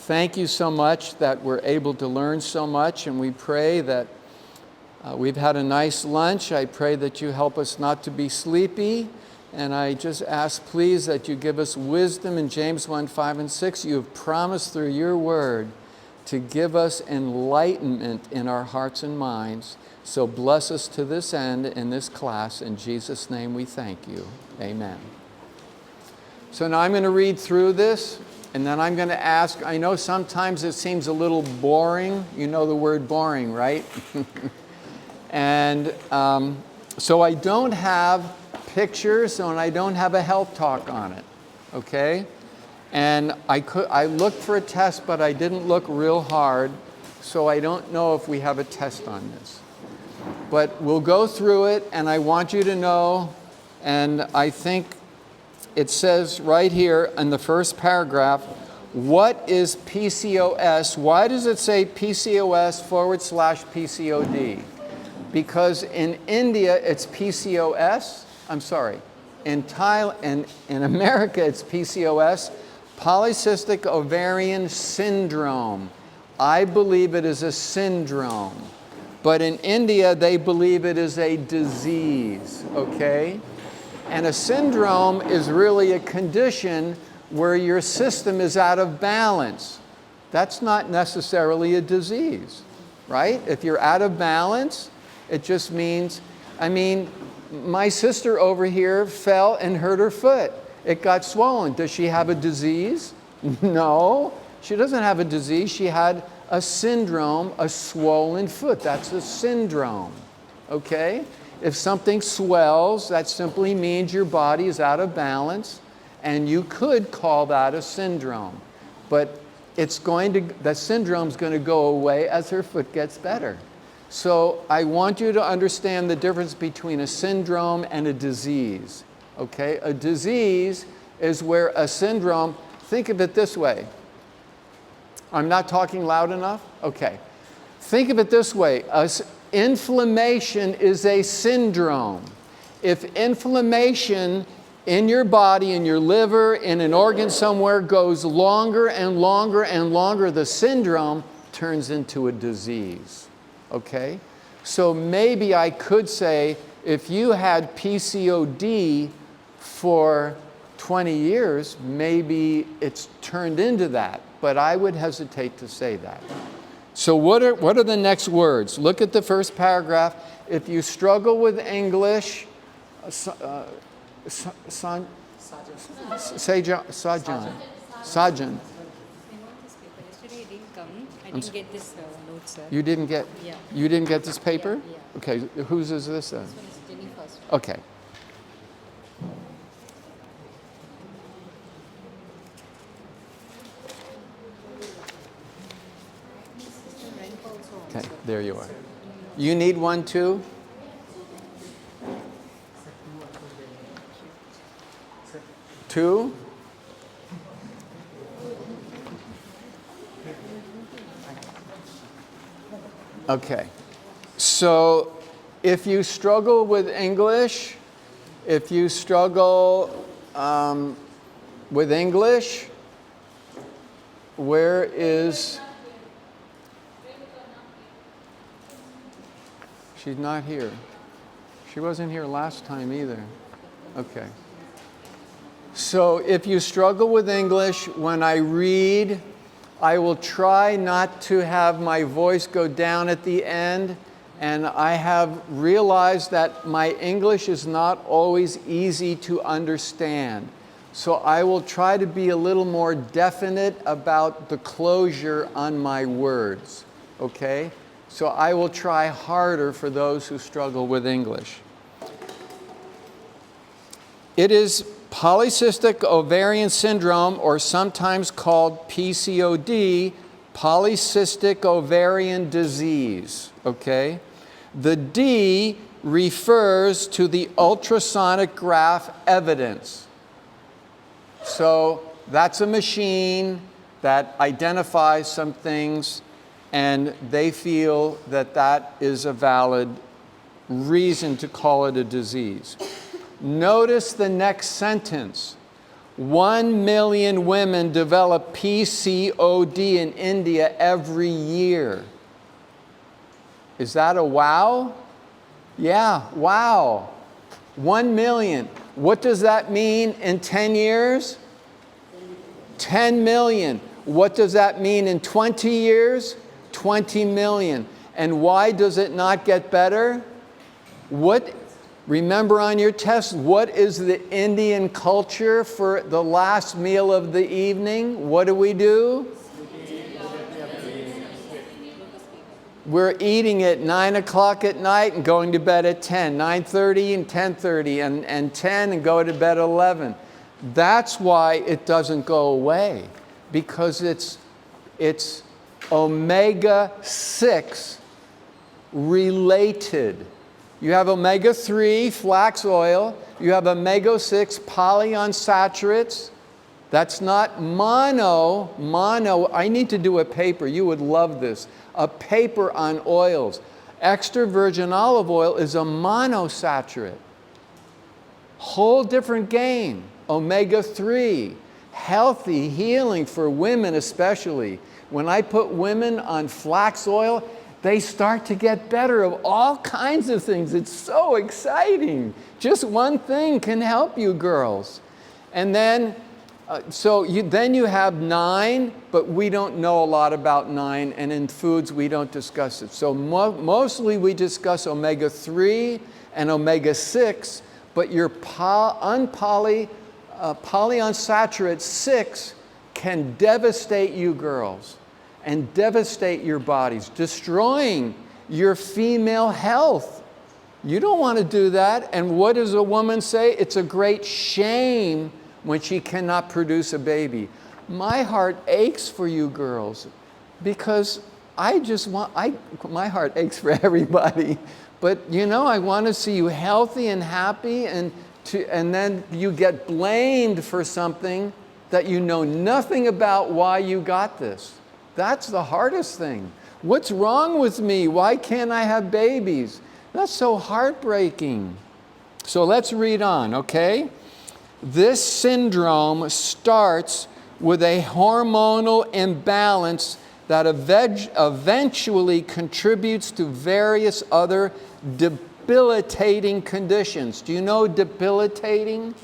thank you so much that we're able to learn so much, and we pray that we've had a nice lunch. I pray that you help us not to be sleepy, and I just ask, please, that you give us wisdom in James 1:5-6. You have promised through your word to give us enlightenment in our hearts and minds. So bless us to this end in this class. In Jesus' name we thank you. Amen. So now I'm going to read through this, and then I'm going to ask, I know sometimes it seems a little boring. You know the word boring, right? And so I don't have pictures, and I don't have a health talk on it, okay? And I looked for a test, but I didn't look real hard, so I don't know if we have a test on this. But we'll go through it, and I want you to know, and I think it says right here in the first paragraph, what is PCOS? Why does it say PCOS/PCOD? Because in India, it's PCOS. I'm sorry. In Thailand, in America, it's PCOS, polycystic ovarian syndrome. I believe it is a syndrome. But in India, they believe it is a disease, okay? And a syndrome is really a condition where your system is out of balance. That's not necessarily a disease, right? If you're out of balance, it just means, my sister over here fell and hurt her foot. It got swollen. Does she have a disease? No, she doesn't have a disease. She had a syndrome, a swollen foot. That's a syndrome, okay? If something swells, that simply means your body is out of balance, and you could call that a syndrome. But the syndrome's going to go away as her foot gets better. So I want you to understand the difference between a syndrome and a disease, okay? A disease is where a syndrome, think of it this way. I'm not talking loud enough? Okay. Think of it this way. Inflammation is a syndrome. If inflammation in your body, in your liver, in an organ somewhere goes longer and longer and longer, the syndrome turns into a disease. Okay? So maybe I could say if you had PCOD for 20 years, maybe it's turned into that. But I would hesitate to say that. So what are the next words? Look at the first paragraph. If you struggle with English, Sajan. I didn't get this note, sir. You didn't get? Yeah. You didn't get this paper? Yeah. Okay, whose is this then? This one is Jennifer's. Okay. Okay, there you are. You need one too? Two? Okay. So if you struggle with English, where is... She's not here. She wasn't here last time either. Okay. So if you struggle with English, when I read, I will try not to have my voice go down at the end. And I have realized that my English is not always easy to understand. So I will try to be a little more definite about the closure on my words. Okay? So I will try harder for those who struggle with English. It is polycystic ovarian syndrome, or sometimes called PCOD, polycystic ovarian disease, okay? The D refers to the ultrasonic graph evidence. So that's a machine that identifies some things, and they feel that that is a valid reason to call it a disease. Notice the next sentence. 1 million women develop PCOD in India every year. Is that a wow? Yeah, wow. 1 million. What does that mean in 10 years? 10 million. What does that mean in 20 years? 20 million. And why does it not get better? Remember on your test, what is the Indian culture for the last meal of the evening? What do? We're eating at 9 o'clock at night and going to bed at 10, 9:30 and 10:30 and 10 and go to bed at 11. That's why it doesn't go away, because it's omega-6 related. You have omega-3 flax oil, you have omega-6 polyunsaturates. That's not mono. I need to do a paper, you would love this. A paper on oils. Extra virgin olive oil is a monosaccharide. Whole different game. Omega-3, healthy, healing for women especially. When I put women on flax oil, they start to get better of all kinds of things. It's so exciting. Just one thing can help you girls. And then, then you have 9, but we don't know a lot about 9, and in foods we don't discuss it. So mostly we discuss omega-3 and omega-6, but your polyunsaturated 6 can devastate you girls and devastate your bodies, destroying your female health. You don't want to do that. And what does a woman say? It's a great shame when she cannot produce a baby. My heart aches for you girls, because my heart aches for everybody. But I want to see you healthy and happy, and then you get blamed for something that you know nothing about why you got this. That's the hardest thing. What's wrong with me? Why can't I have babies? That's so heartbreaking. So let's read on, okay? This syndrome starts with a hormonal imbalance that eventually contributes to various other debilitating conditions. Do you know debilitating?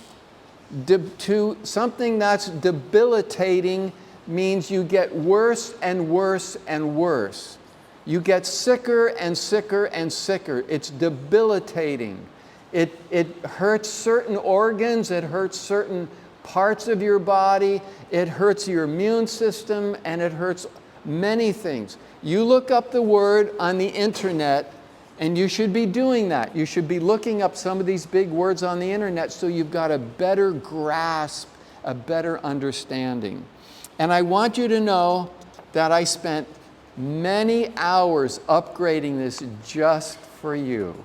Something that's debilitating means you get worse and worse and worse. You get sicker and sicker and sicker. It's debilitating. It hurts certain organs, it hurts certain parts of your body, it hurts your immune system, and it hurts many things. You look up the word on the internet, and you should be doing that. You should be looking up some of these big words on the internet so you've got a better grasp, a better understanding. And I want you to know that I spent many hours upgrading this just for you,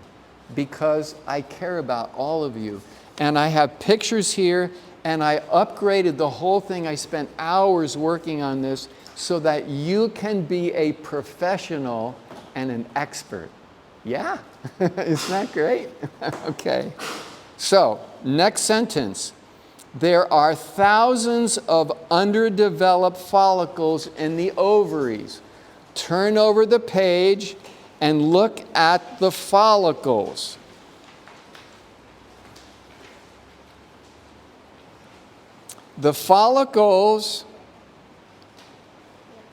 because I care about all of you. And I have pictures here, and I upgraded the whole thing. I spent hours working on this so that you can be a professional and an expert. Yeah, isn't that great? Okay. So, next sentence. There are thousands of underdeveloped follicles in the ovaries. Turn over the page and look at the follicles. The follicles,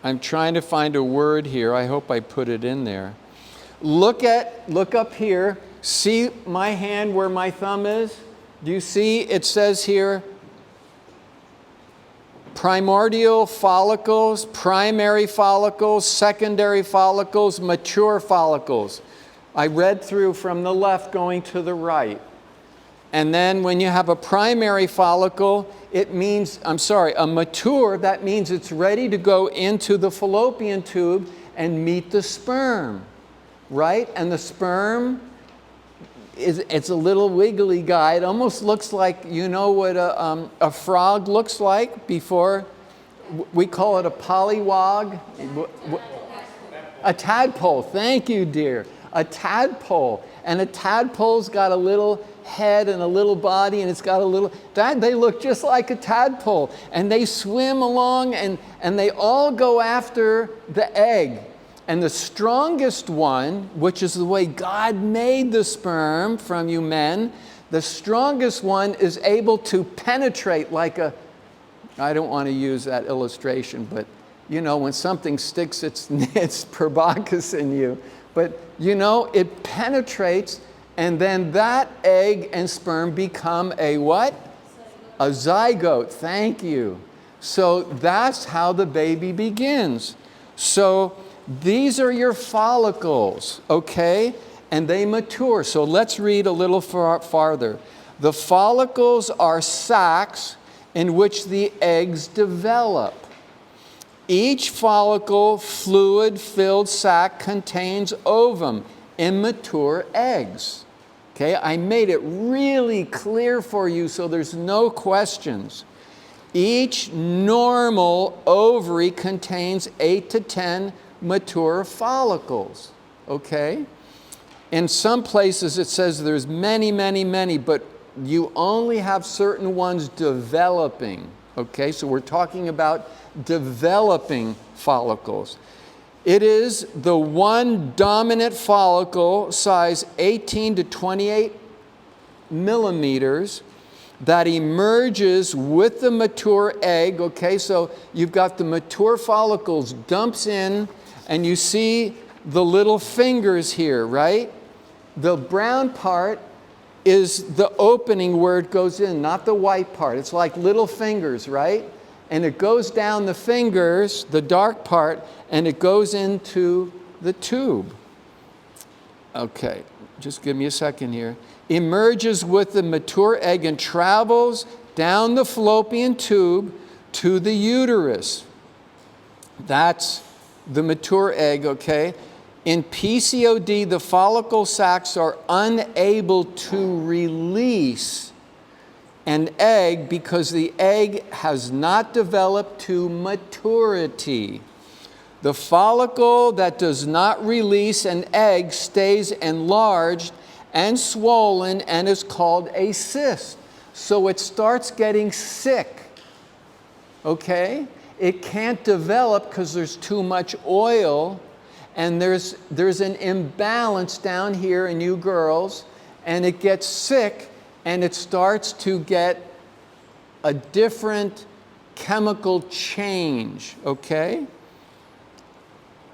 I'm trying to find a word here. I hope I put it in there. Look up here. See my hand where my thumb is? Do you see it says here primordial follicles, primary follicles, secondary follicles, mature follicles. I read through from the left going to the right. And then when you have a primary follicle, it means, a mature, that means it's ready to go into the fallopian tube and meet the sperm, right? And the sperm, it's a little wiggly guy. It almost looks like, you know what a frog looks like before? We call it a pollywog. A tadpole. Thank you, dear. A tadpole. And a tadpole's got a little head and a little body, and it's got a little, they look just like a tadpole. And they swim along, and they all go after the egg. And the strongest one, which is the way God made the sperm from you men, the strongest one is able to penetrate like a, I don't want to use that illustration, but you know, when something sticks its proboscis in you, but you know, it penetrates, and then that egg and sperm become a what? A zygote. Thank you. So that's how the baby begins. So these are your follicles, okay? And they mature. So let's read a little farther. The follicles are sacs in which the eggs develop. Each follicle fluid-filled sac contains ovum, immature eggs. Okay, I made it really clear for you so there's no questions. Each normal ovary contains 8 to 10 mature follicles. Okay? In some places it says there's many, many, many, but you only have certain ones developing. Okay, so we're talking about developing follicles. It is the one dominant follicle, size 18 to 28 millimeters, that emerges with the mature egg. Okay, so you've got the mature follicles, dumps in, and you see the little fingers here, right? The brown part is the opening where it goes in, not the white part. It's like little fingers, right? And it goes down the fingers, the dark part, and it goes into the tube. Okay, just give me a second here. Emerges with the mature egg and travels down the fallopian tube to the uterus. That's the mature egg, okay? In PCOD, the follicle sacs are unable to release an egg because the egg has not developed to maturity. The follicle that does not release an egg stays enlarged and swollen and is called a cyst. So it starts getting sick, okay? It can't develop because there's too much oil, and there's an imbalance down here in you girls, and it gets sick, and it starts to get a different chemical change, okay?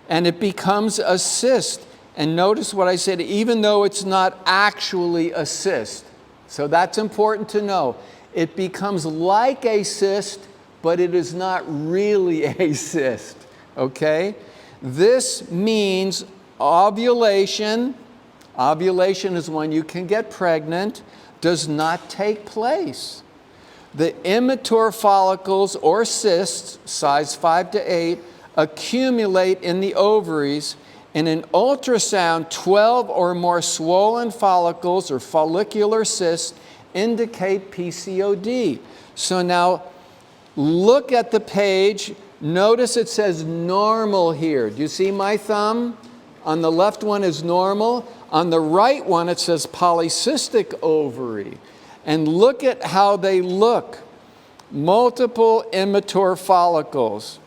And it becomes a cyst. And notice what I said, even though it's not actually a cyst. So that's important to know. It becomes like a cyst, but it is not really a cyst, okay? This means ovulation is when you can get pregnant, does not take place. The immature follicles or cysts, size 5 to 8, accumulate in the ovaries. In an ultrasound, 12 or more swollen follicles or follicular cysts indicate PCOD. So now look at the page. Notice it says normal here. Do you see my thumb? On the left one is normal. On the right one it says polycystic ovary. And look at how they look. Multiple immature follicles.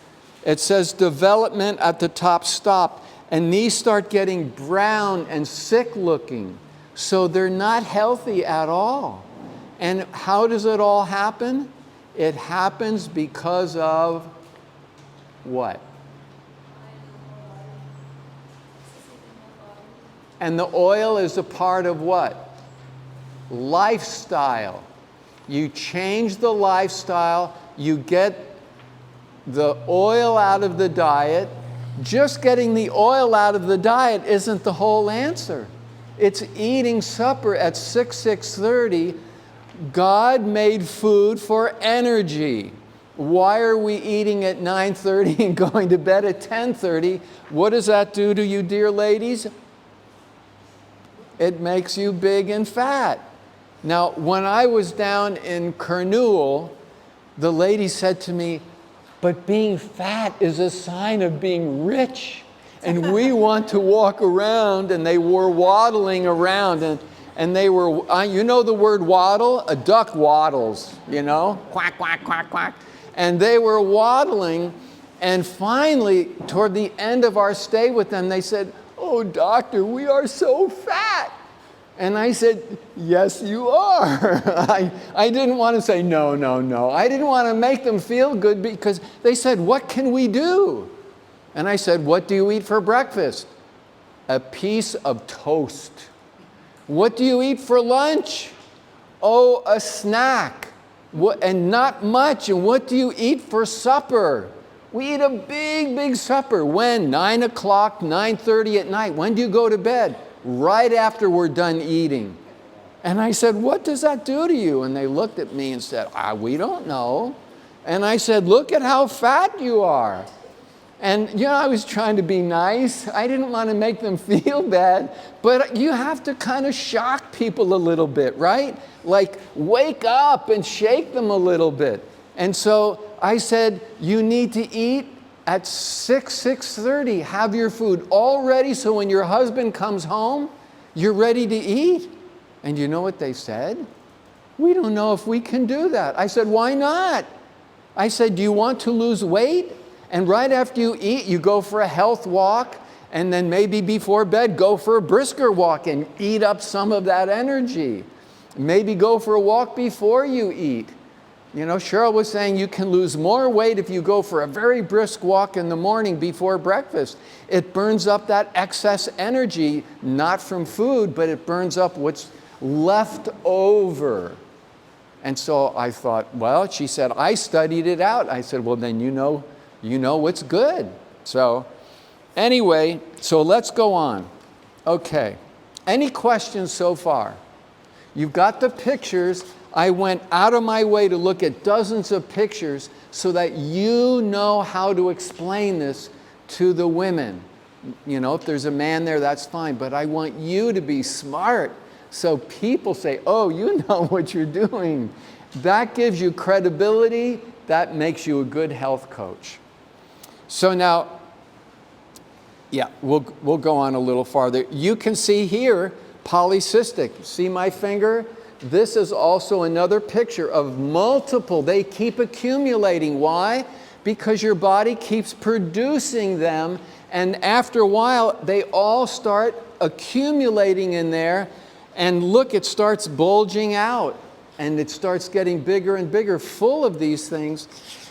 It says development at the top stop. And these start getting brown and sick looking. So they're not healthy at all. And how does it all happen? It happens because of what? And the oil is a part of what? Lifestyle. You change the lifestyle, you get the oil out of the diet. Just getting the oil out of the diet isn't the whole answer. It's eating supper at 6:30. God made food for energy. Why are we eating at 9:30 and going to bed at 10:30? What does that do to you, dear ladies? It makes you big and fat. Now, when I was down in Kernul, the lady said to me, but being fat is a sign of being rich. And we want to walk around, and they were waddling around. And they were, you know the word waddle? A duck waddles, you know? Quack, quack, quack, quack. And they were waddling, and finally, toward the end of our stay with them, they said, "Oh, doctor, we are so fat." And I said, "Yes, you are." I didn't want to say, no, no, no. I didn't want to make them feel good because they said, "What can we do?" And I said, "What do you eat for breakfast?" "A piece of toast." "What do you eat for lunch?" "Oh, a snack." And not much. "And what do you eat for supper?" "We eat a big, big supper." "When?" 9 o'clock, 9:30 at night. "When do you go to bed?" "Right after we're done eating." And I said, "What does that do to you?" And they looked at me and said, "We don't know." And I said, "Look at how fat you are." And you know, I was trying to be nice. I didn't want to make them feel bad, but you have to kind of shock people a little bit, right? Like wake up and shake them a little bit. And so I said, you need to eat at 6:30. Have your food all ready so when your husband comes home, you're ready to eat. And you know what they said? "We don't know if we can do that." I said, "Why not?" I said, "Do you want to lose weight? And right after you eat, you go for a health walk, and then maybe before bed, go for a brisker walk and eat up some of that energy. Maybe go for a walk before you eat." You know, Cheryl was saying you can lose more weight if you go for a very brisk walk in the morning before breakfast. It burns up that excess energy, not from food, but it burns up what's left over. And so I thought, well, she said, "I studied it out." I said, "Well, then you know what's good." So anyway, so let's go on. Okay, any questions so far? You've got the pictures. I went out of my way to look at dozens of pictures so that you know how to explain this to the women. You know, if there's a man there, that's fine, but I want you to be smart so people say, "Oh, you know what you're doing." That gives you credibility. That makes you a good health coach. So now, yeah, we'll go on a little farther. You can see here, polycystic. See my finger? This is also another picture of multiple. They keep accumulating. Why? Because your body keeps producing them, and after a while, they all start accumulating in there, and look, it starts bulging out, and it starts getting bigger and bigger, full of these things.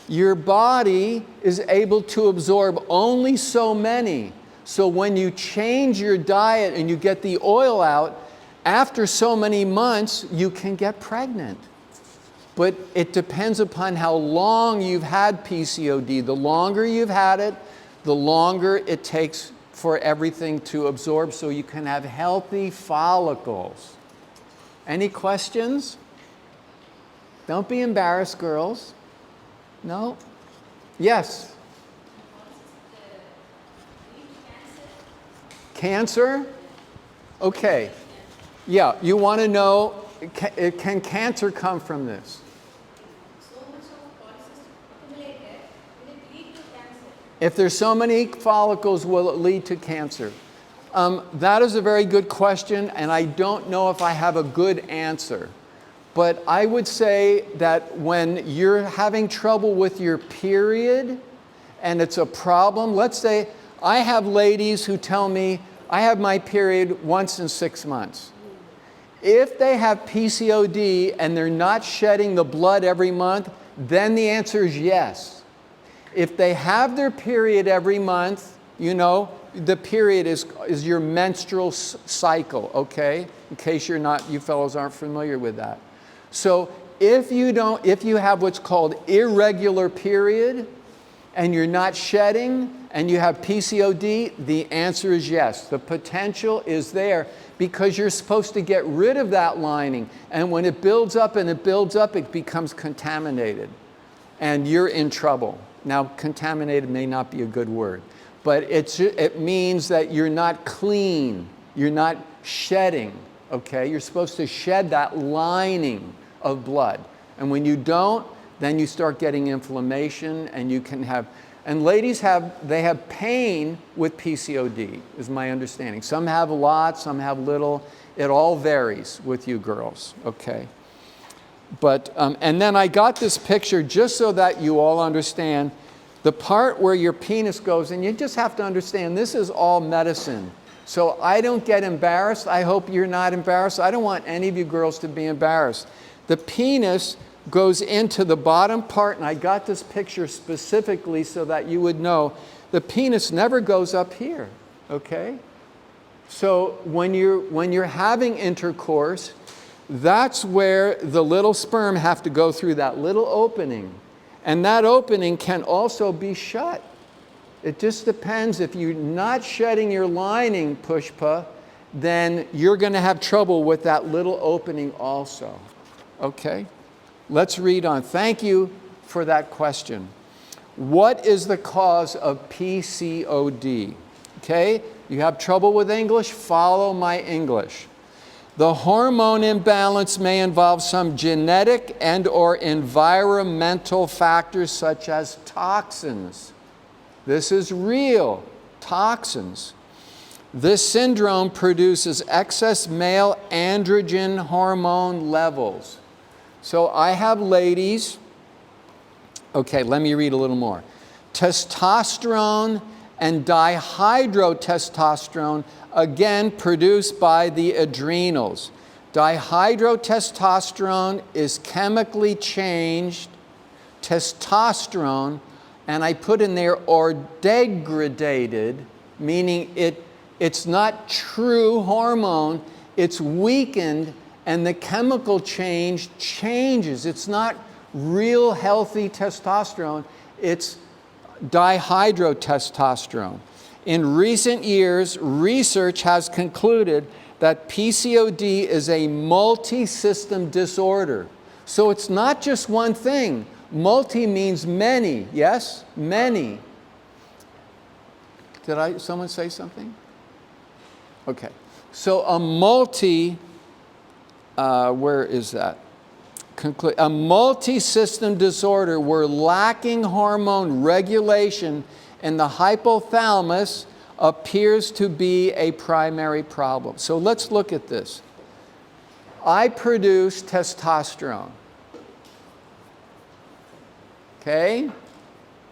Your body is able to absorb only so many. So when you change your diet and you get the oil out, after so many months, you can get pregnant. But it depends upon how long you've had PCOD. The longer you've had it, the longer it takes for everything to absorb so you can have healthy follicles. Any questions? Don't be embarrassed, girls. No? Yes? Cancer? Okay. Yeah, you want to know, can cancer come from this? So much of polycystic accumulated, will it lead to cancer? If there's so many follicles, will it lead to cancer? That is a very good question, and I don't know if I have a good answer. But I would say that when you're having trouble with your period and it's a problem, let's say I have ladies who tell me I have my period once in 6 months. If they have PCOD and they're not shedding the blood every month, then the answer is yes. If they have their period every month, you know, the period is your menstrual cycle, okay? In case you fellows aren't familiar with that. So if you have what's called irregular period and you're not shedding and you have PCOD, the answer is yes. The potential is there because you're supposed to get rid of that lining. And when it builds up and it builds up, it becomes contaminated. And you're in trouble. Now, contaminated may not be a good word, but it means that you're not clean. You're not shedding, okay? You're supposed to shed that lining of blood. And when you don't, then you start getting inflammation and you can have, and ladies have pain with PCOD, is my understanding. Some have a lot, some have little. It all varies with you girls, okay? But, and then I got this picture just so that you all understand the part where your penis goes, and you just have to understand this is all medicine. So I don't get embarrassed. I hope you're not embarrassed. I don't want any of you girls to be embarrassed. The penis goes into the bottom part, and I got this picture specifically so that you would know the penis never goes up here, okay? So when you're having intercourse, that's where the little sperm have to go through that little opening. And that opening can also be shut. It just depends. If you're not shedding your lining, Pushpa, then you're going to have trouble with that little opening also. Okay? Let's read on. Thank you for that question. What is the cause of PCOD? Okay? You have trouble with English? Follow my English. The hormone imbalance may involve some genetic and or environmental factors such as toxins. This is real, toxins. This syndrome produces excess male androgen hormone levels. So I have ladies, okay, let me read a little more. Testosterone and dihydrotestosterone, again produced by the adrenals. Dihydrotestosterone is chemically changed testosterone, and I put in there or degraded, meaning it's not true hormone, it's weakened, and the chemical change changes. It's not real healthy testosterone, it's dihydrotestosterone. In recent years, research has concluded that PCOD is a multi-system disorder. So it's not just one thing. Multi means many, yes? Many. Did someone say something? Okay. So a where is that? A multi-system disorder where lacking hormone regulation in the hypothalamus appears to be a primary problem. So let's look at this. I produce testosterone. Okay?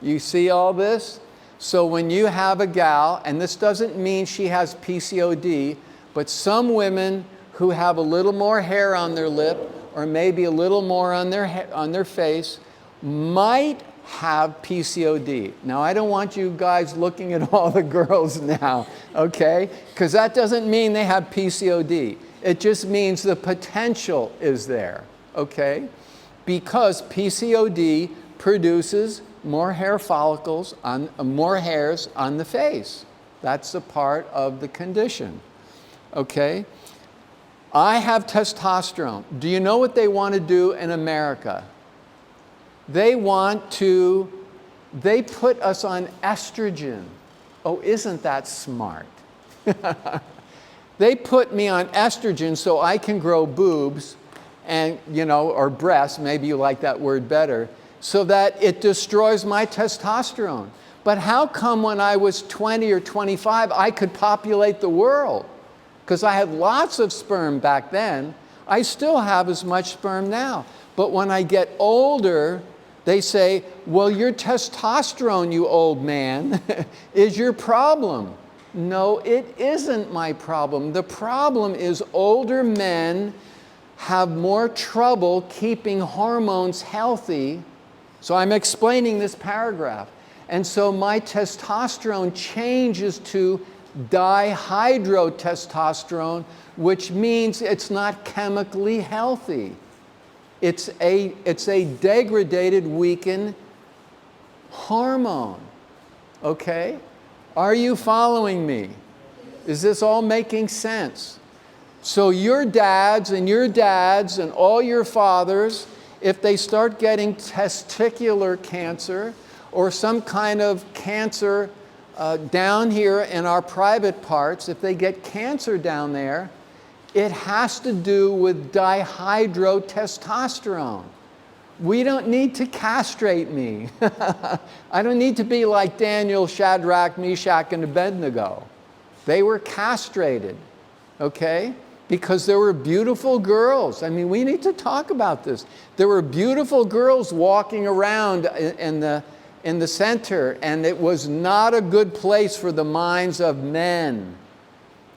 You see all this? So when you have a gal, and this doesn't mean she has PCOD, but some women who have a little more hair on their lip, or maybe a little more on their face, might have PCOD. Now, I don't want you guys looking at all the girls now, okay? Because that doesn't mean they have PCOD. It just means the potential is there, okay? Because PCOD produces more hair follicles, more hairs on the face. That's a part of the condition, okay? I have testosterone. Do you know what they want to do in America? They put us on estrogen. Oh, isn't that smart? They put me on estrogen so I can grow boobs and, or breasts, maybe you like that word better, so that it destroys my testosterone. But how come when I was 20 or 25, I could populate the world? Because I had lots of sperm back then. I still have as much sperm now. But when I get older, they say, well, your testosterone, you old man, is your problem. No, it isn't my problem. The problem is older men have more trouble keeping hormones healthy. So I'm explaining this paragraph. And so my testosterone changes to dihydrotestosterone, which means it's not chemically healthy. It's a degraded, weakened hormone. Okay? Are you following me? Is this all making sense? So your dads and all your fathers, if they start getting testicular cancer or some kind of cancer down here in our private parts, if they get cancer down there, it has to do with dihydrotestosterone. We don't need to castrate me. I don't need to be like Daniel, Shadrach, Meshach, and Abednego. They were castrated, okay? because there were beautiful girls. I mean, we need to talk about this. There were beautiful girls walking around in the center, and it was not a good place for the minds of men.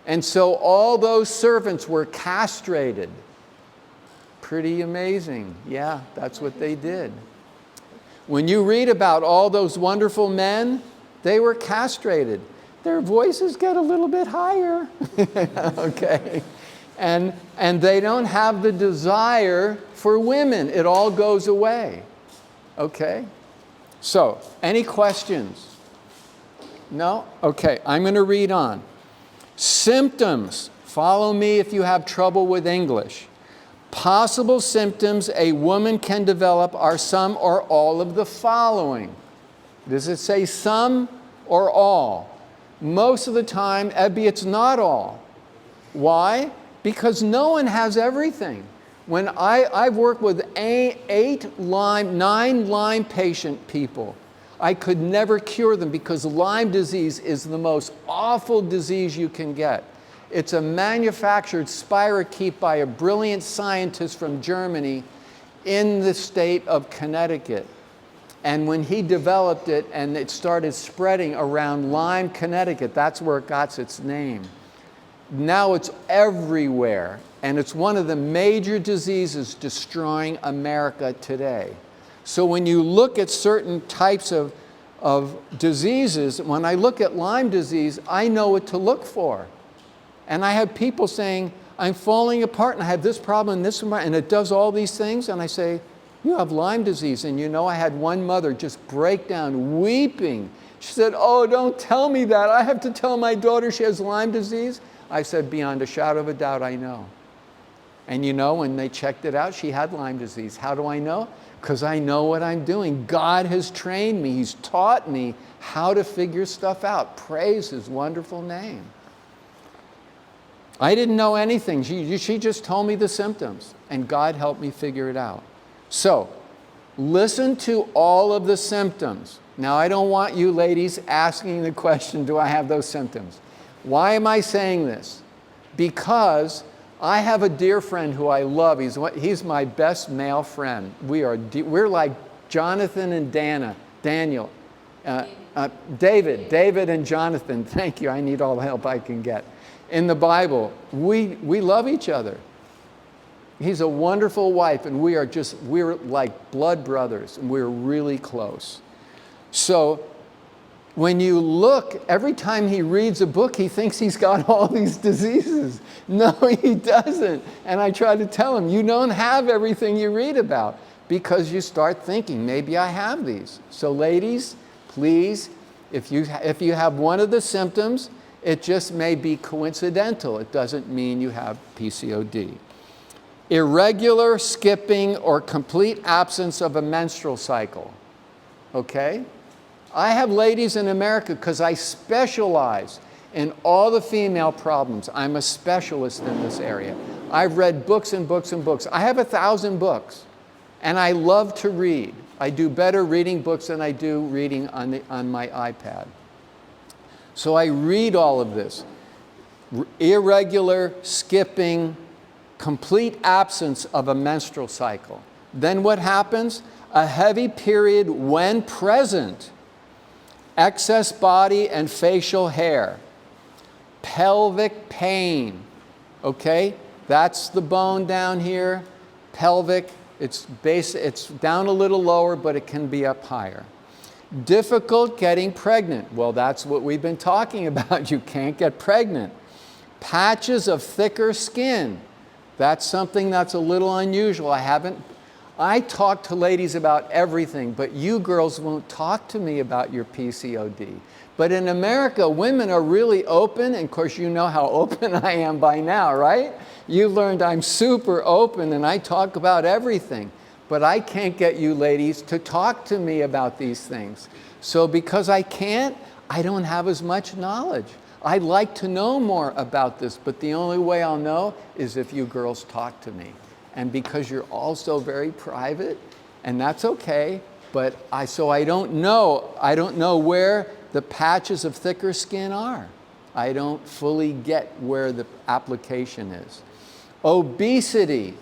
And so all those servants were castrated. Pretty amazing. Yeah, that's what they did. When you read about all those wonderful men, they were castrated. Their voices get a little bit higher. Okay. And they don't have the desire for women. It all goes away. Okay? So, any questions? No? Okay, I'm going to read on. Symptoms. Follow me if you have trouble with English. Possible symptoms a woman can develop are some or all of the following. Does it say some or all? Most of the time, Ebby, it's not all. Why? Because no one has everything. When I've worked with 9 Lyme patient people, I could never cure them because Lyme disease is the most awful disease you can get. It's a manufactured spirochete by a brilliant scientist from Germany in the state of Connecticut. And when he developed it and it started spreading around Lyme, Connecticut, that's where it got its name. Now it's everywhere, and it's one of the major diseases destroying America today. So when you look at certain types of diseases, when I look at Lyme disease, I know what to look for. And I have people saying, I'm falling apart and I have this problem and this one, and it does all these things. And I say, you have Lyme disease. And you know, I had one mother just break down weeping. She said, oh, don't tell me that. I have to tell my daughter she has Lyme disease. I said, beyond a shadow of a doubt, I know. And you know, when they checked it out, she had Lyme disease. How do I know? Because I know what I'm doing. God has trained me. He's taught me how to figure stuff out. Praise His wonderful name. I didn't know anything. She just told me the symptoms, and God helped me figure it out. So, listen to all of the symptoms. Now, I don't want you ladies asking the question, do I have those symptoms? Why am I saying this? Because I have a dear friend who I love. He's my best male friend. We're like Jonathan and Daniel. David and Jonathan. Thank you. I need all the help I can get. In the Bible, we love each other. He's a wonderful wife, and we're like blood brothers, and we're really close. So when you look, every time he reads a book, he thinks he's got all these diseases. No, he doesn't. And I try to tell him, you don't have everything you read about, because you start thinking, maybe I have these. So ladies, please, if you have one of the symptoms, it just may be coincidental. It doesn't mean you have PCOD. Irregular, skipping, or complete absence of a menstrual cycle. Okay? I have ladies in America because I specialize in all the female problems. I'm a specialist in this area. I've read books and books and books. I have 1,000 books, and I love to read. I do better reading books than I do reading on my iPad. So I read all of this. Irregular, skipping, complete absence of a menstrual cycle. Then what happens? A heavy period when present. Excess body and facial hair. Pelvic pain. Okay? That's the bone down here. Pelvic. It's down a little lower, but it can be up higher. Difficult getting pregnant. Well, that's what we've been talking about. You can't get pregnant. Patches of thicker skin. That's something that's a little unusual. I talk to ladies about everything, but you girls won't talk to me about your PCOD. But in America, women are really open, and of course you know how open I am by now, right? You learned I'm super open and I talk about everything. But I can't get you ladies to talk to me about these things. So because I can't, I don't have as much knowledge. I'd like to know more about this, but the only way I'll know is if you girls talk to me. And because you're also very private, and that's okay, but I don't know where the patches of thicker skin are. I don't fully get where the application is. Obesity,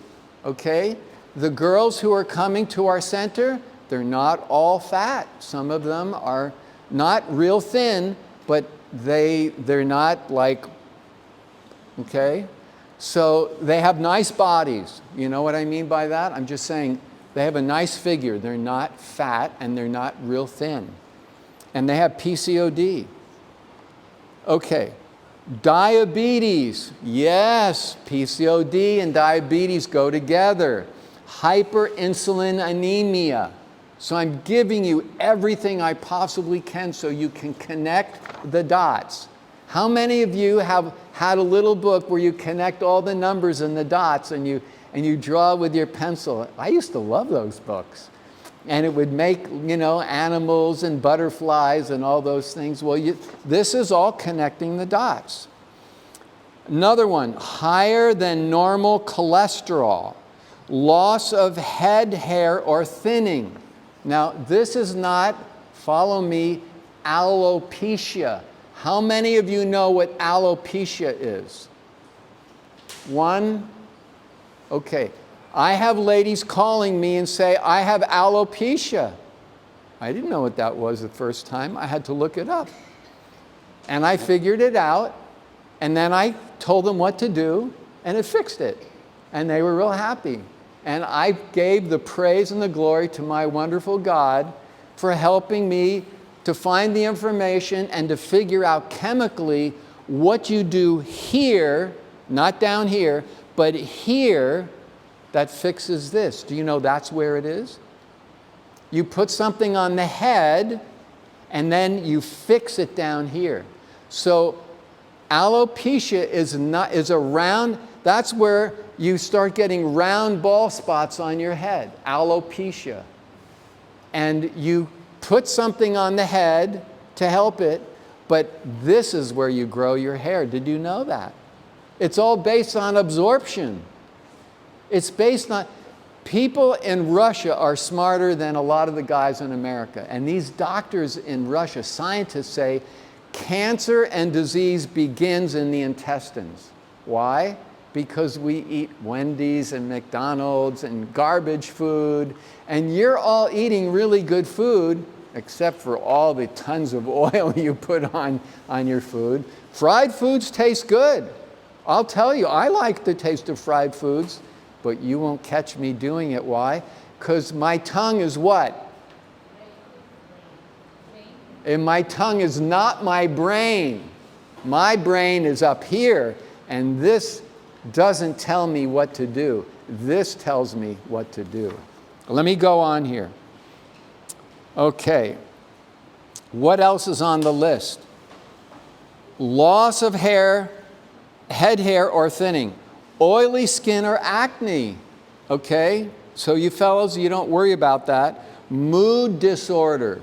okay? The girls who are coming to our center, they're not all fat. Some of them are not real thin, but they're not like, okay? So they have nice bodies. You know what I mean by that? I'm just saying they have a nice figure. They're not fat and they're not real thin. And they have PCOD. Okay. Diabetes. Yes, PCOD and diabetes go together. Hyperinsulinemia. So I'm giving you everything I possibly can so you can connect the dots. How many of you have had a little book where you connect all the numbers and the dots and you draw with your pencil? I used to love those books. And it would make, animals and butterflies and all those things. Well, this is all connecting the dots. Another one, higher than normal cholesterol, loss of head hair or thinning. Now, this is not, follow me, alopecia. How many of you know what alopecia is? One? Okay. I have ladies calling me and say, I have alopecia. I didn't know what that was the first time. I had to look it up. And I figured it out, and then I told them what to do, and it fixed it. And they were real happy. And I gave the praise and the glory to my wonderful God for helping me to find the information and to figure out chemically what you do here, not down here, but here, that fixes this. Do you know that's where it is? You put something on the head and then you fix it down here. So alopecia is a round, that's where you start getting round ball spots on your head, alopecia. And you put something on the head to help it, but this is where you grow your hair. Did you know that? It's all based on absorption. It's based on, people in Russia are smarter than a lot of the guys in America. And these doctors in Russia, scientists say, cancer and disease begins in the intestines. Why? Because we eat Wendy's and McDonald's and garbage food, and you're all eating really good food, except for all the tons of oil you put on your food. Fried foods taste good. I'll tell you, I like the taste of fried foods, but you won't catch me doing it. Why? Because my tongue is what? And my tongue is not my brain. My brain is up here, and this doesn't tell me what to do. This tells me what to do. Let me go on here. Okay. What else is on the list? Loss of hair, head hair or thinning. Oily skin or acne. Okay? So you fellows, you don't worry about that. Mood disorder.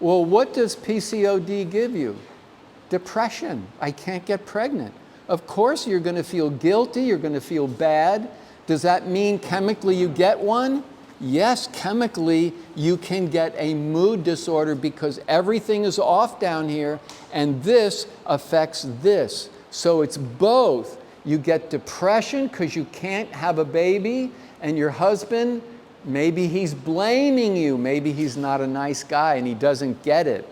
Well, what does PCOD give you? Depression. I can't get pregnant. Of course you're going to feel guilty, you're going to feel bad. Does that mean chemically you get one? Yes, chemically you can get a mood disorder because everything is off down here and this affects this. So it's both. You get depression because you can't have a baby, and your husband, maybe he's blaming you. Maybe he's not a nice guy and he doesn't get it.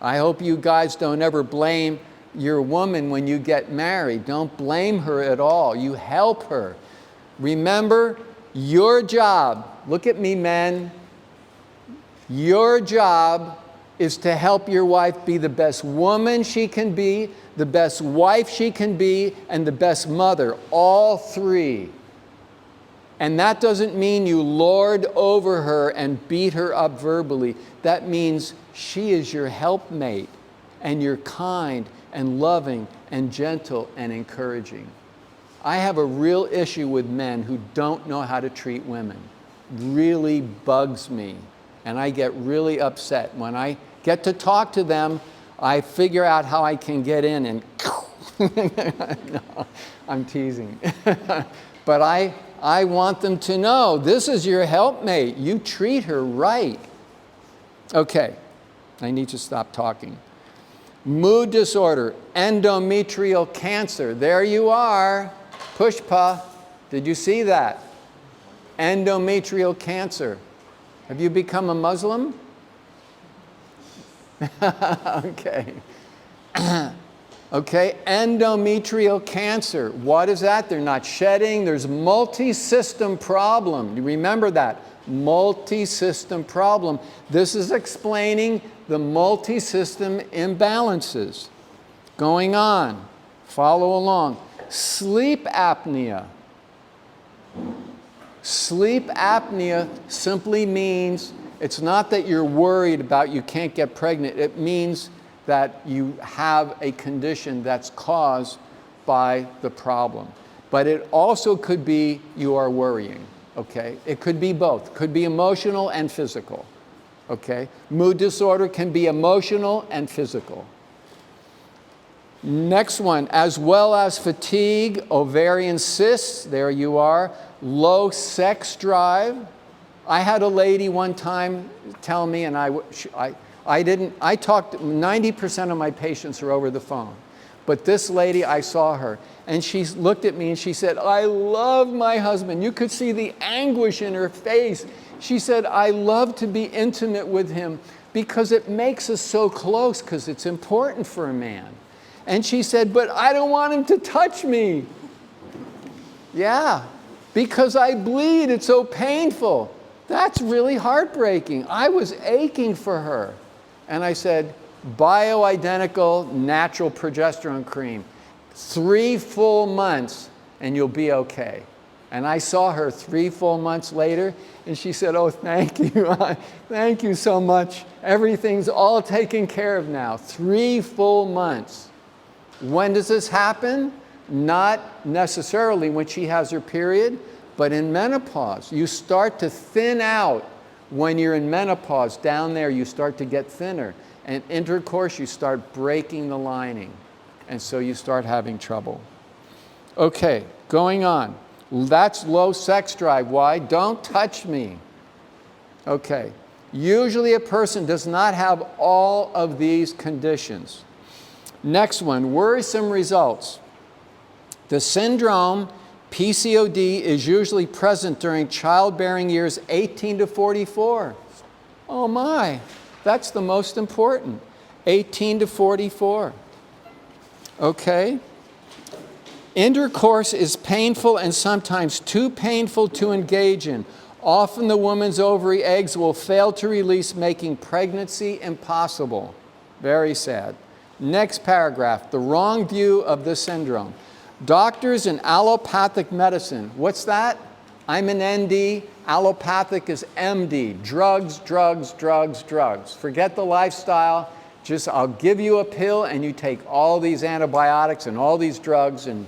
I hope you guys don't ever blame your woman when you get married. Don't blame her at all. You help her. Remember, your job, look at me, men, your job is to help your wife be the best woman she can be, the best wife she can be, and the best mother, all three. And that doesn't mean you lord over her and beat her up verbally. That means she is your helpmate, and you're kind and loving and gentle and encouraging. I have a real issue with men who don't know how to treat women. Really bugs me, and I get really upset. When I get to talk to them, I figure out how I can get in and no, I'm teasing. But I want them to know, this is your helpmate. You treat her right. Okay, I need to stop talking. Mood disorder, endometrial cancer. There you are. Pushpa. Did you see that? Endometrial cancer. Have you become a Muslim? Okay. Okay, endometrial cancer. What is that? They're not shedding. There's multi-system problem. You remember that? Multi-system problem. This is explaining the multi-system imbalances going on. Follow along. Sleep apnea. Sleep apnea simply means it's not that you're worried about you can't get pregnant. It means that you have a condition that's caused by the problem. But it also could be you are worrying, okay? It could be both. It could be emotional and physical, okay? Mood disorder can be emotional and physical. Next one, as well as fatigue, ovarian cysts, there you are, low sex drive. I had a lady one time tell me, and I talked, 90% of my patients are over the phone. But this lady, I saw her, and she looked at me and she said, I love my husband. You could see the anguish in her face. She said, I love to be intimate with him because it makes us so close, because it's important for a man. And she said, but I don't want him to touch me. Yeah, because I bleed, it's so painful. That's really heartbreaking. I was aching for her. And I said, bioidentical natural progesterone cream. 3 full months and you'll be okay. And I saw her 3 full months later and she said, oh, thank you. Thank you so much. Everything's all taken care of now. 3 full months. When does this happen? Not necessarily when she has her period, but in menopause. You start to thin out when you're in menopause. Down there, you start to get thinner. And intercourse, you start breaking the lining. And so you start having trouble. Okay, going on. That's low sex drive. Why? Don't touch me. Okay. Usually a person does not have all of these conditions. Next one, worrisome results. The syndrome, PCOD, is usually present during childbearing years 18 to 44. Oh my, that's the most important. 18 to 44. Okay. Intercourse is painful and sometimes too painful to engage in. Often the woman's ovary eggs will fail to release, making pregnancy impossible. Very sad. Next paragraph, the wrong view of the syndrome. Doctors in allopathic medicine, what's that? I'm an ND, allopathic is MD, drugs, drugs, drugs, drugs. Forget the lifestyle, just I'll give you a pill and you take all these antibiotics and all these drugs and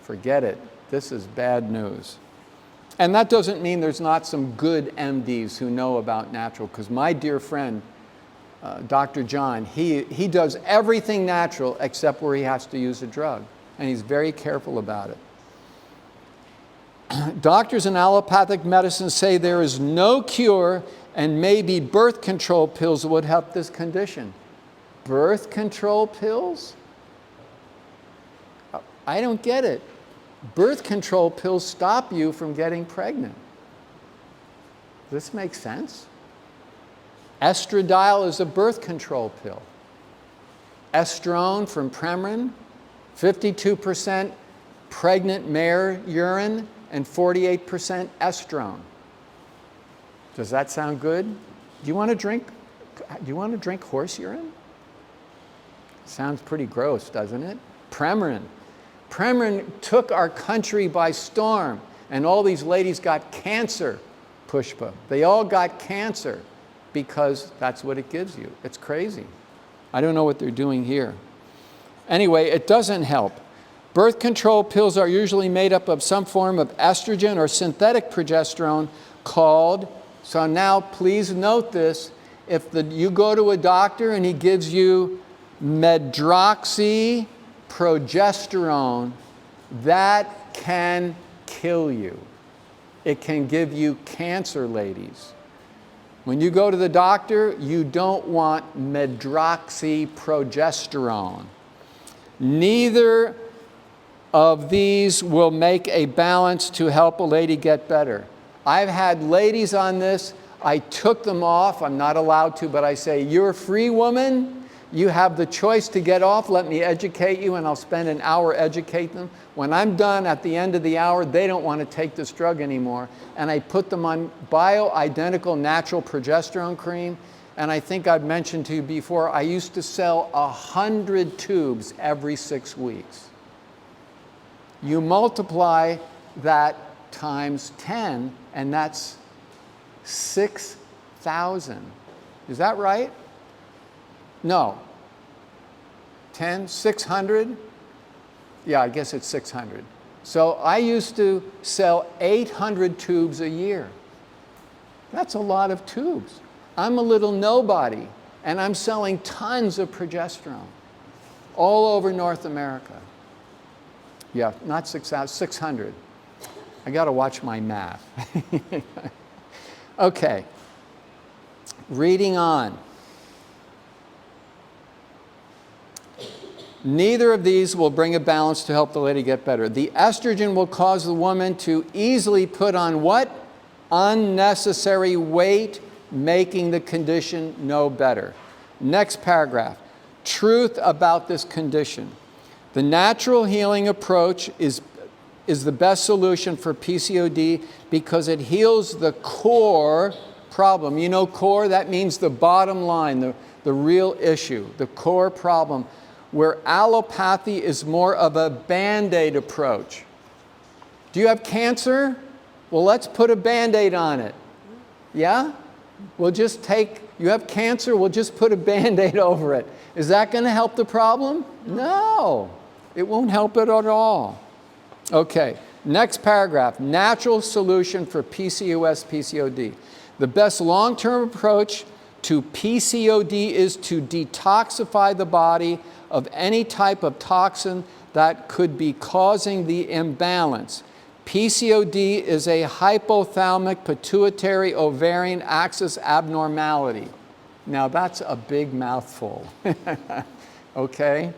forget it. This is bad news. And that doesn't mean there's not some good MDs who know about natural, because my dear friend, Dr. John, he does everything natural except where he has to use a drug. And he's very careful about it. Doctors in allopathic medicine say there is no cure and maybe birth control pills would help this condition. Birth control pills? I don't get it. Birth control pills stop you from getting pregnant. Does this make sense? Estradiol is a birth control pill. Estrone from Premarin, 52% pregnant mare urine and 48% estrone. Does that sound good? Do you want to drink horse urine? Sounds pretty gross, doesn't it? Premarin. Premarin took our country by storm, and all these ladies got cancer, Pushpa. They all got cancer because that's what it gives you. It's crazy. I don't know what they're doing here. Anyway, it doesn't help. Birth control pills are usually made up of some form of estrogen or synthetic progesterone called, so now please note this, if you go to a doctor and he gives you medroxyprogesterone, that can kill you. It can give you cancer, ladies. When you go to the doctor, you don't want medroxyprogesterone. Neither of these will make a balance to help a lady get better. I've had ladies on this. I took them off. I'm not allowed to, but I say, you're a free woman. You have the choice to get off. Let me educate you, and I'll spend an hour educating them. When I'm done at the end of the hour, they don't want to take this drug anymore. And I put them on bioidentical natural progesterone cream. And I think I've mentioned to you before, I used to sell 100 tubes every 6 weeks. You multiply that times 10, and that's 6,000. Is that right? No. 10, 600? Yeah, I guess it's 600. So I used to sell 800 tubes a year. That's a lot of tubes. I'm a little nobody, and I'm selling tons of progesterone all over North America. Yeah, not 6,000, 600. I got to watch my math. Okay, reading on. Neither of these will bring a balance to help the lady get better. The estrogen will cause the woman to easily put on what? Unnecessary weight, making the condition no better. Next paragraph. Truth about this condition. The natural healing approach is the best solution for PCOD because it heals the core problem. You know core? That means the bottom line, the real issue, the core problem, where allopathy is more of a Band-Aid approach. Do you have cancer? Well, let's put a Band-Aid on it. Yeah? We'll just take, you have cancer, we'll just put a Band-Aid over it. Is that going to help the problem? No, it won't help it at all. Okay, next paragraph, natural solution for PCOS, PCOD. The best long-term approach to PCOD is to detoxify the body of any type of toxin that could be causing the imbalance. PCOD is a hypothalamic pituitary ovarian axis abnormality. Now that's a big mouthful, okay?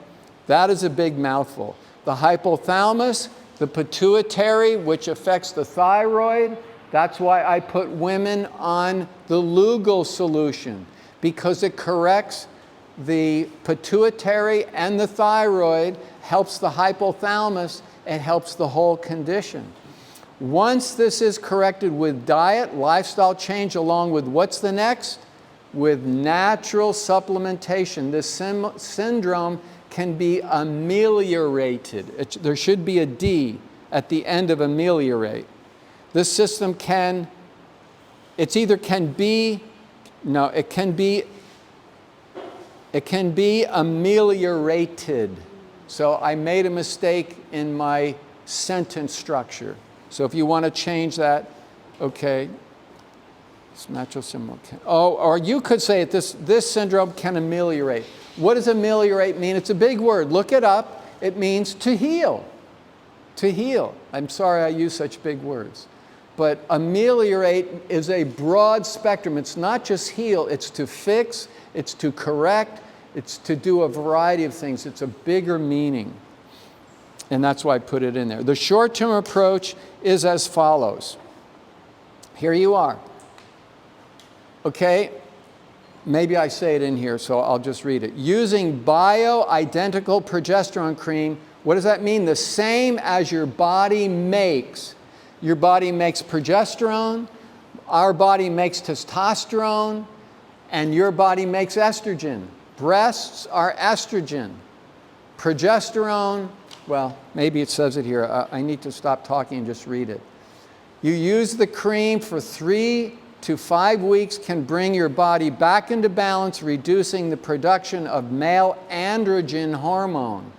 That is a big mouthful. The hypothalamus, the pituitary, which affects the thyroid, that's why I put women on the Lugol solution, because it corrects the pituitary and the thyroid, helps the hypothalamus, and helps the whole condition. Once this is corrected with diet, lifestyle change, along with what's the next? With natural supplementation, this syndrome can be ameliorated. There should be a D at the end of ameliorate. This system can, it can be ameliorated. So I made a mistake in my sentence structure. So if you want to change that, okay. It's natural syndrome. Or you could say it, this syndrome can ameliorate. What does ameliorate mean? It's a big word. Look it up. It means to heal. To heal. I'm sorry I use such big words. But ameliorate is a broad spectrum. It's not just heal. It's to fix. It's to correct. It's to do a variety of things. It's a bigger meaning. And that's why I put it in there. The short-term approach is as follows. Here you are. Okay? Maybe I say it in here, so I'll just read it. Using bioidentical progesterone cream, what does that mean? The same as your body makes. Your body makes progesterone, our body makes testosterone, and your body makes estrogen. Breasts are estrogen. Progesterone, well, maybe it says it here. I need to stop talking and just read it. You use the cream for 3 to 5 weeks, can bring your body back into balance, reducing the production of male androgen hormone.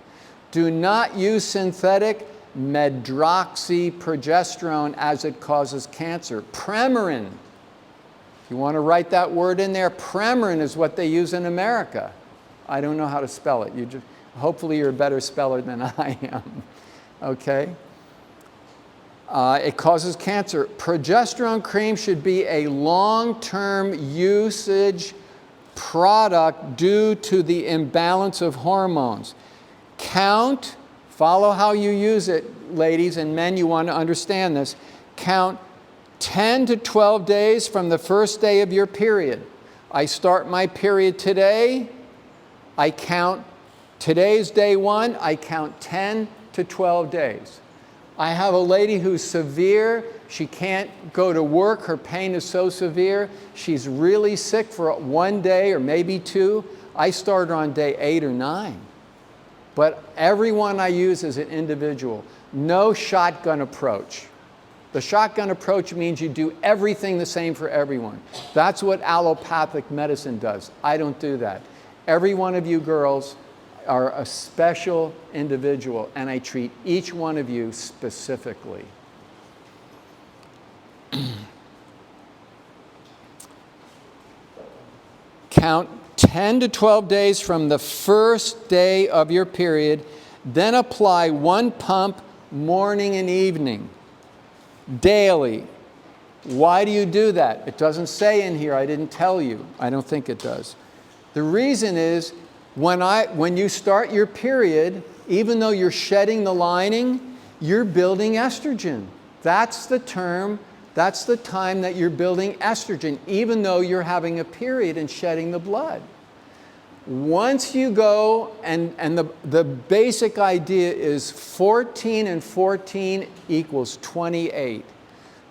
Do not use synthetic medroxyprogesterone as it causes cancer. Premarin. If you want to write that word in there, Premarin is what they use in America. I don't know how to spell it. Hopefully you're a better speller than I am. Okay? It causes cancer. Progesterone cream should be a long-term usage product due to the imbalance of hormones. Count Follow how you use it, ladies, and men, you want to understand this. Count 10 to 12 days from the first day of your period. I start my period today. I count, today's day 1, I count 10 to 12 days. I have a lady who's severe. She can't go to work. Her pain is so severe. She's really sick for 1 day or maybe 2. I start her on day 8 or 9. But everyone I use is an individual. No shotgun approach. The shotgun approach means you do everything the same for everyone. That's what allopathic medicine does. I don't do that. Every one of you girls are a special individual, and I treat each one of you specifically. Count 10 to 12 days from the first day of your period, then apply 1 pump morning and evening, daily. Why do you do that? It doesn't say in here, I didn't tell you. I don't think it does. The reason is, when you start your period, even though you're shedding the lining, you're building estrogen. That's the term, that's the time that you're building estrogen, even though you're having a period and shedding the blood. Once you go, and the basic idea is 14 and 14 equals 28.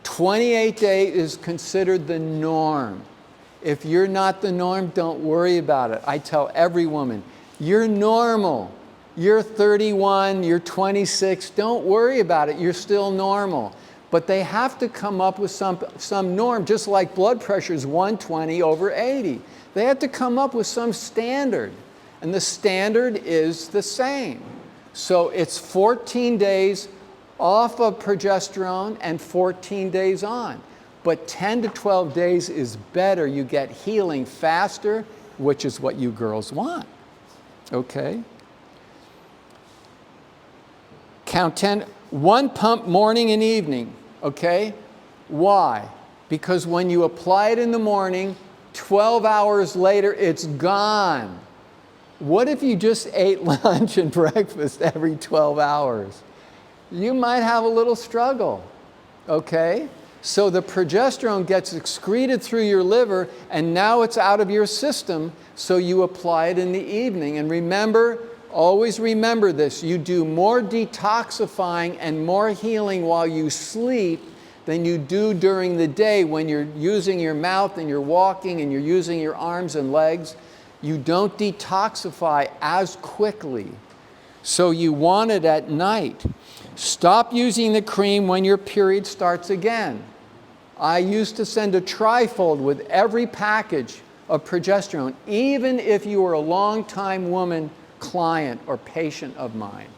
28 days is considered the norm. If you're not the norm, don't worry about it. I tell every woman, you're normal. You're 31, you're 26, don't worry about it, you're still normal. But they have to come up with some norm, just like blood pressure is 120 over 80. They have to come up with some standard, and the standard is the same. So it's 14 days off of progesterone and 14 days on. But 10 to 12 days is better. You get healing faster, which is what you girls want. Okay? Count 10, 1 pump morning and evening. Okay? Why? Because when you apply it in the morning, 12 hours later, it's gone. What if you just ate lunch and breakfast every 12 hours? You might have a little struggle. Okay? So the progesterone gets excreted through your liver, and now it's out of your system, so you apply it in the evening. And remember, always remember this, you do more detoxifying and more healing while you sleep than you do during the day when you're using your mouth and you're walking and you're using your arms and legs. You don't detoxify as quickly. So you want it at night. Stop using the cream when your period starts again. I used to send a trifold with every package of progesterone, even if you were a long-time woman client or patient of mine.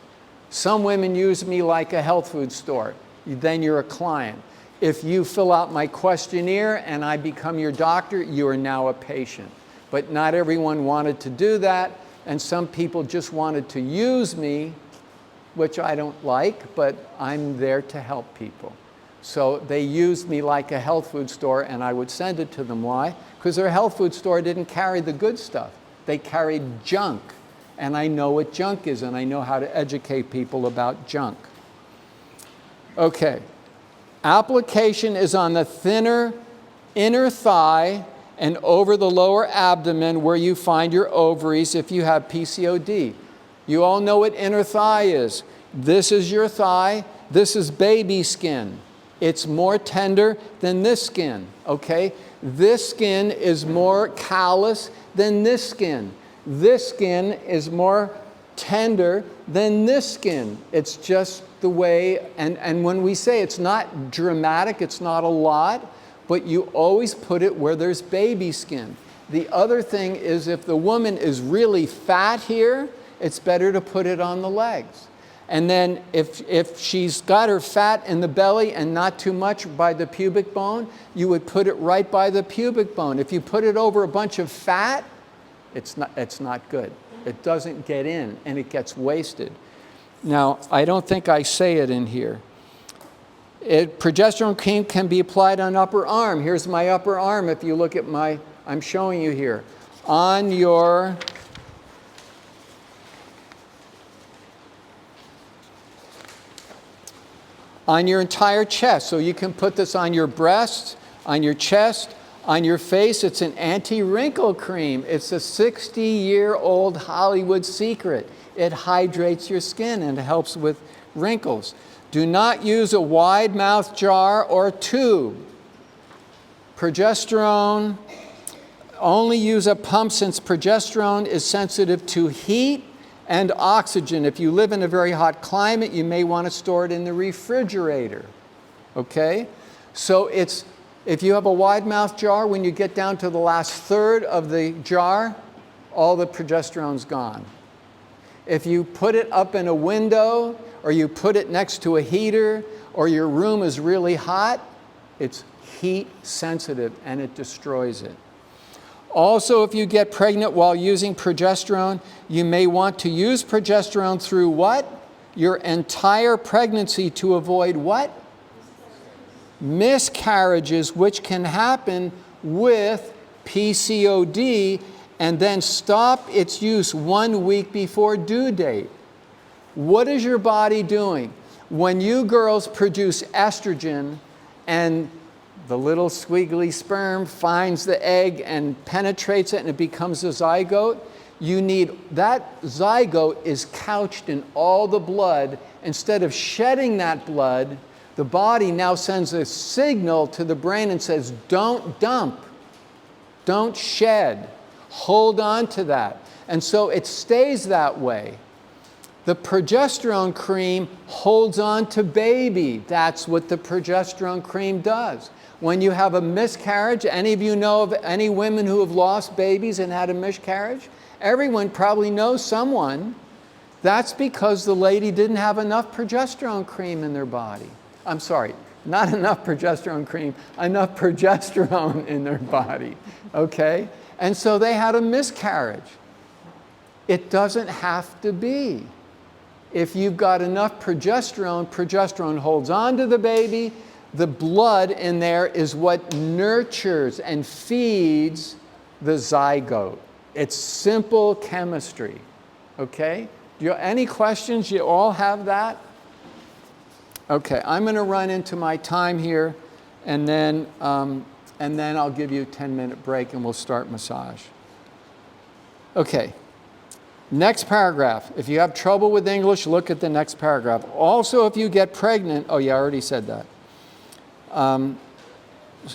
Some women use me like a health food store. Then you're a client. If you fill out my questionnaire and I become your doctor, you are now a patient. But not everyone wanted to do that, and some people just wanted to use me, which I don't like, but I'm there to help people. So they used me like a health food store, and I would send it to them. Why? Because their health food store didn't carry the good stuff. They carried junk. And I know what junk is, and I know how to educate people about junk. Okay. Application is on the thinner inner thigh and over the lower abdomen where you find your ovaries if you have PCOD. You all know what inner thigh is. This is your thigh. This is baby skin. It's more tender than this skin, okay? This skin is more callous than this skin. This skin is more tender than this skin. It's just the way, and when we say it's not dramatic, it's not a lot, but you always put it where there's baby skin. The other thing is if the woman is really fat here, it's better to put it on the legs. And then if she's got her fat in the belly and not too much by the pubic bone, you would put it right by the pubic bone. If you put it over a bunch of fat, it's not good. It doesn't get in and it gets wasted. Now, I don't think I say it in here. Progesterone cream can be applied on upper arm. Here's my upper arm if you look at I'm showing you here. On your on your entire chest. So you can put this on your breast, on your chest, on your face. It's an anti-wrinkle cream. It's a 60-year-old Hollywood secret. It hydrates your skin and helps with wrinkles. Do not use a wide mouth jar or tube. Progesterone, only use a pump since progesterone is sensitive to heat and oxygen. If you live in a very hot climate, you may want to store it in the refrigerator. Okay? So if you have a wide mouth jar, when you get down to the last third of the jar, all the progesterone's gone. If you put it up in a window, or you put it next to a heater, or your room is really hot, it's heat sensitive and it destroys it. Also, if you get pregnant while using progesterone, you may want to use progesterone through what? Your entire pregnancy to avoid what? Miscarriages, which can happen with PCOD, and then stop its use 1 week before due date. What is your body doing? When you girls produce estrogen and the little squiggly sperm finds the egg and penetrates it and it becomes a zygote, that zygote is couched in all the blood. Instead of shedding that blood, the body now sends a signal to the brain and says, don't dump, don't shed, hold on to that. And so it stays that way. The progesterone cream holds on to baby. That's what the progesterone cream does. When you have a miscarriage, any of you know of any women who have lost babies and had a miscarriage? Everyone probably knows someone. That's because the lady didn't have enough progesterone cream in their body. I'm sorry, not enough progesterone cream, enough progesterone in their body, okay? And so they had a miscarriage. It doesn't have to be. If you've got enough progesterone, progesterone holds on to the baby. The blood in there is what nurtures and feeds the zygote. It's simple chemistry, okay? Any questions? You all have that? Okay, I'm going to run into my time here, and then I'll give you a 10-minute break and we'll start massage. Okay, next paragraph. If you have trouble with English, look at the next paragraph. Also, if you get pregnant, oh yeah, I already said that.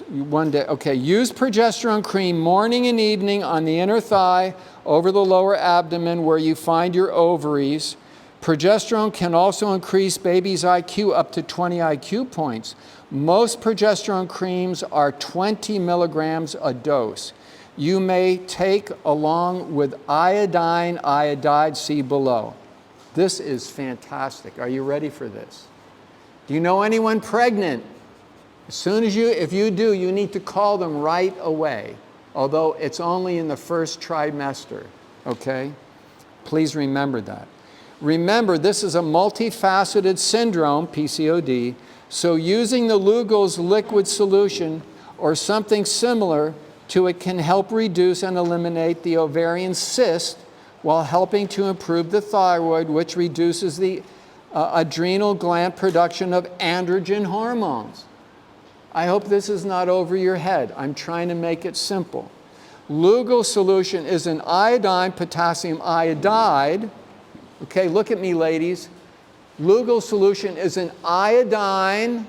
One day, okay, use progesterone cream morning and evening on the inner thigh, over the lower abdomen where you find your ovaries. Progesterone can also increase baby's IQ up to 20 IQ points. Most progesterone creams are 20 milligrams a dose. You may take along with iodide, see below. This is fantastic. Are you ready for this? Do you know anyone pregnant? As soon as if you do, you need to call them right away, although it's only in the first trimester, okay? Please remember that. Remember, this is a multifaceted syndrome, PCOD, so using the Lugol's liquid solution or something similar to it can help reduce and eliminate the ovarian cyst while helping to improve the thyroid, which reduces the adrenal gland production of androgen hormones. I hope this is not over your head. I'm trying to make it simple. Lugol solution is an iodine potassium iodide. Okay, look at me, ladies. Lugol solution is an iodine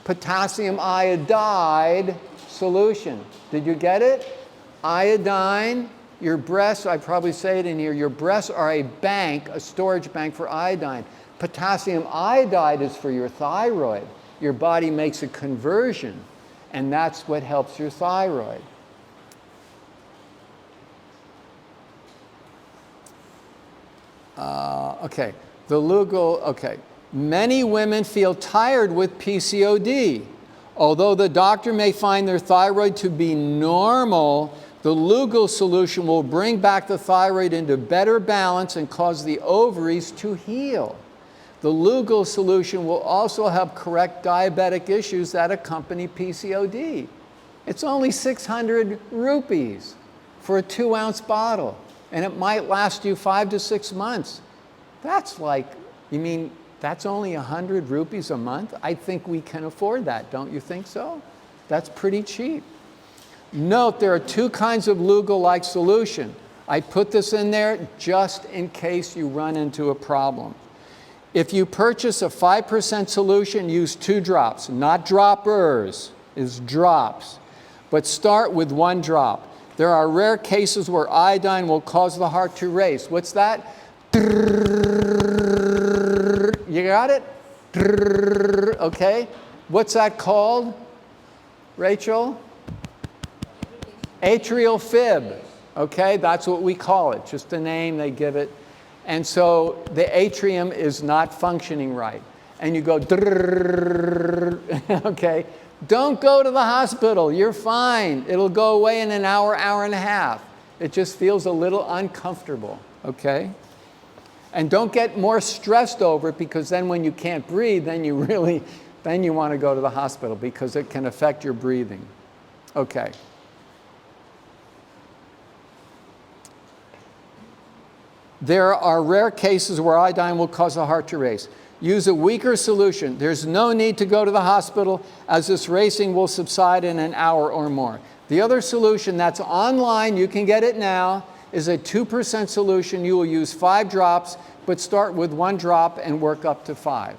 potassium iodide solution. Did you get it? Iodine, your breasts, I probably say it in here, your breasts are a bank, a storage bank for iodine. Potassium iodide is for your thyroid. Your body makes a conversion, and that's what helps your thyroid. Okay, the Lugol, okay. Many women feel tired with PCOD. Although the doctor may find their thyroid to be normal, the Lugol solution will bring back the thyroid into better balance and cause the ovaries to heal. The Lugol solution will also help correct diabetic issues that accompany PCOD. It's only 600 rupees for a 2-ounce bottle, and it might last you 5 to 6 months. That's like, you mean That's only 100 rupees a month? I think we can afford that, don't you think so? That's pretty cheap. Note there are two kinds of Lugo-like solution. I put this in there just in case you run into a problem. If you purchase a 5% solution, use 2 drops, not droppers, is drops. But start with 1 drop. There are rare cases where iodine will cause the heart to race. What's that? You got it? Okay. What's that called, Rachel? Atrial fib. Okay, that's what we call it. Just a name they give it. And so the atrium is not functioning right. And you go, okay. Don't go to the hospital. You're fine. It'll go away in an hour, hour and a half. It just feels a little uncomfortable, okay? And don't get more stressed over it, because then when you can't breathe, then you want to go to the hospital, because it can affect your breathing. Okay. There are rare cases where iodine will cause the heart to race. Use a weaker solution. There's no need to go to the hospital, as this racing will subside in an hour or more. The other solution that's online, you can get it now, is a 2% solution. You will use 5 drops, but start with 1 drop and work up to 5.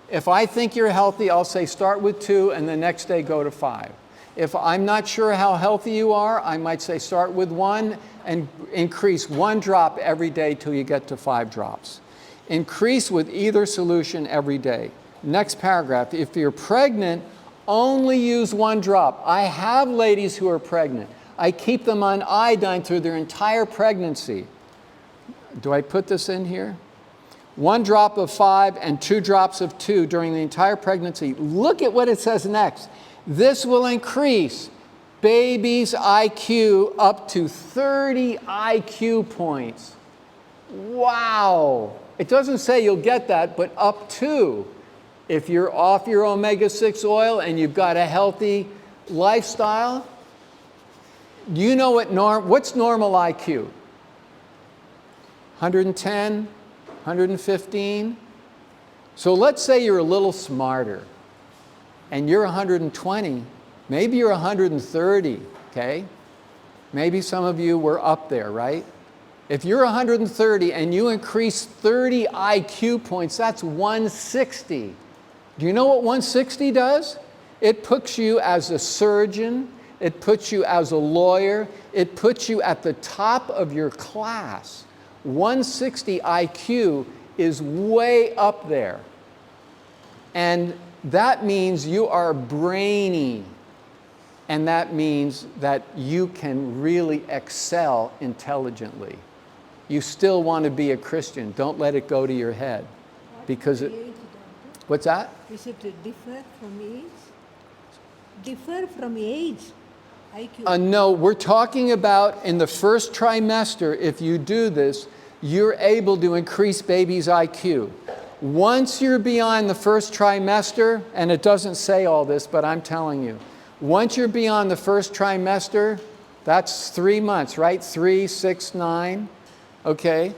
If I think you're healthy, I'll say start with 2 and the next day go to 5. If I'm not sure how healthy you are, I might say start with 1 and increase 1 drop every day till you get to 5 drops. Increase with either solution every day. Next paragraph, if you're pregnant, only use 1 drop. I have ladies who are pregnant. I keep them on iodine through their entire pregnancy. Do I put this in here? 1 drop of 5 and 2 drops of 2 during the entire pregnancy. Look at what it says next. This will increase baby's IQ up to 30 IQ points. Wow. It doesn't say you'll get that, but up to. If you're off your omega-6 oil and you've got a healthy lifestyle, you know what's normal IQ? 110, 115? So let's say you're a little smarter and you're 120, maybe you're 130, okay? Maybe some of you were up there, right? If you're 130 and you increase 30 IQ points, that's 160. Do you know what 160 does? It puts you as a surgeon, it puts you as a lawyer, it puts you at the top of your class. 160 IQ is way up there. And that means you are brainy. And that means that you can really excel intelligently. You still want to be a Christian. Don't let it go to your head. Because it, what's that? Is it differ from age? Differ from age? IQ? No, we're talking about in the first trimester, if you do this, you're able to increase baby's IQ. Once you're beyond the first trimester, and it doesn't say all this, but I'm telling you, once you're beyond the first trimester, that's 3 months, right? 3, 6, 9, okay?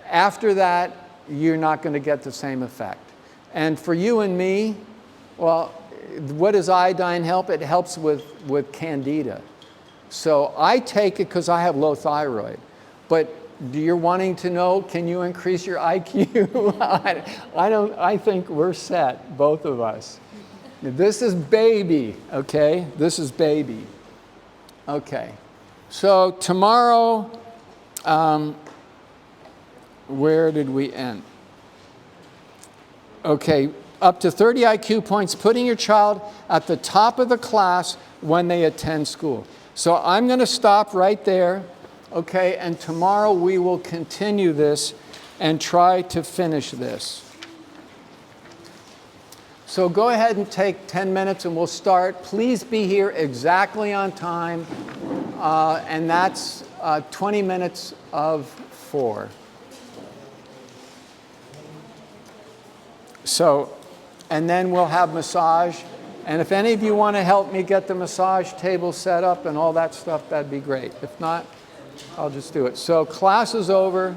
After that, you're not going to get the same effect. And for you and me, well, what does iodine help? It helps with candida. So I take it because I have low thyroid. But you're wanting to know, can you increase your IQ? I think we're set, both of us. This is baby, okay? This is baby. Okay. So tomorrow, where did we end? Okay, up to 30 IQ points, putting your child at the top of the class when they attend school. So I'm going to stop right there, okay? And tomorrow we will continue this and try to finish this. So go ahead and take 10 minutes and we'll start. Please be here exactly on time. And that's 20 minutes of 4. So, and then we'll have massage. And if any of you want to help me get the massage table set up and all that stuff, that'd be great. If not, I'll just do it. So class is over.